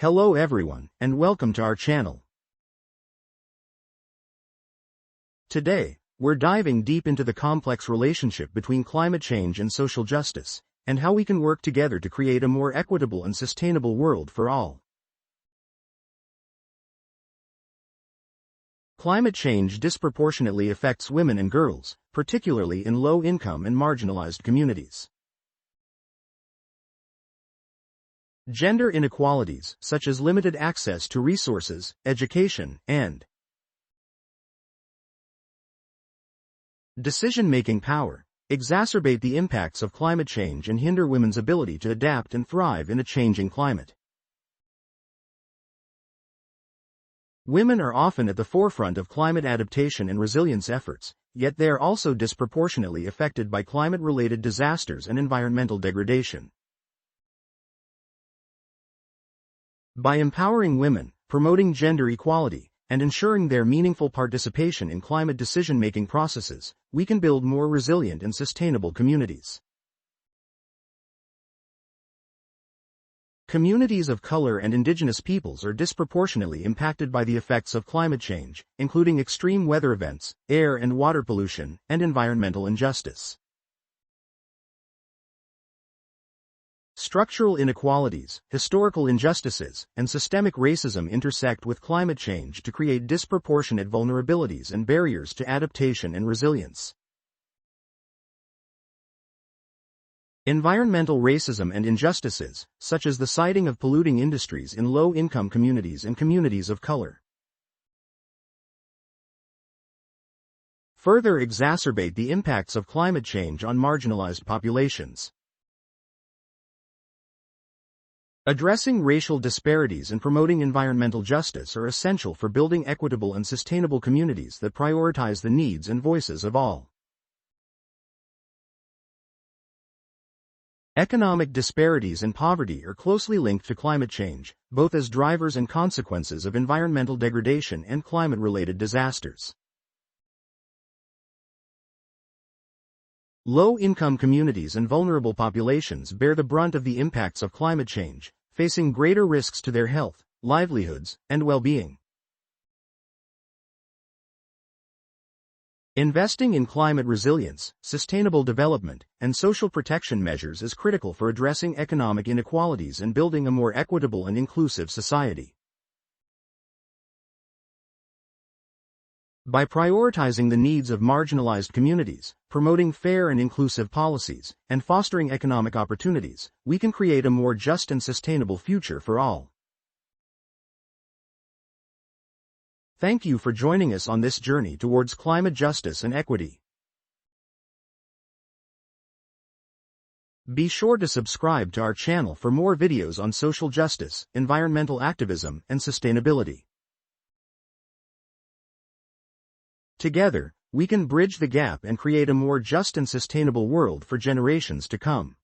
Hello everyone, and welcome to our channel. Today, we're diving deep into the complex relationship between climate change and social justice, and how we can work together to create a more equitable and sustainable world for all. Climate change disproportionately affects women and girls, particularly in low-income and marginalized communities. Gender inequalities, such as limited access to resources, education, and decision-making power, exacerbate the impacts of climate change and hinder women's ability to adapt and thrive in a changing climate. Women are often at the forefront of climate adaptation and resilience efforts, yet they are also disproportionately affected by climate-related disasters and environmental degradation. By empowering women, promoting gender equality, and ensuring their meaningful participation in climate decision-making processes, we can build more resilient and sustainable communities. Communities of color and indigenous peoples are disproportionately impacted by the effects of climate change, including extreme weather events, air and water pollution, and environmental injustice. Structural inequalities, historical injustices, and systemic racism intersect with climate change to create disproportionate vulnerabilities and barriers to adaptation and resilience. Environmental racism and injustices, such as the citing of polluting industries in low-income communities and communities of color, further exacerbate the impacts of climate change on marginalized populations. Addressing racial disparities and promoting environmental justice are essential for building equitable and sustainable communities that prioritize the needs and voices of all. Economic disparities and poverty are closely linked to climate change, both as drivers and consequences of environmental degradation and climate-related disasters. Low-income communities and vulnerable populations bear the brunt of the impacts of climate change, facing greater risks to their health, livelihoods, and well-being. Investing in climate resilience, sustainable development, and social protection measures is critical for addressing economic inequalities and building a more equitable and inclusive society. By prioritizing the needs of marginalized communities, promoting fair and inclusive policies, and fostering economic opportunities, we can create a more just and sustainable future for all. Thank you for joining us on this journey towards climate justice and equity. Be sure to subscribe to our channel for more videos on social justice, environmental activism, and sustainability. Together, we can bridge the gap and create a more just and sustainable world for generations to come.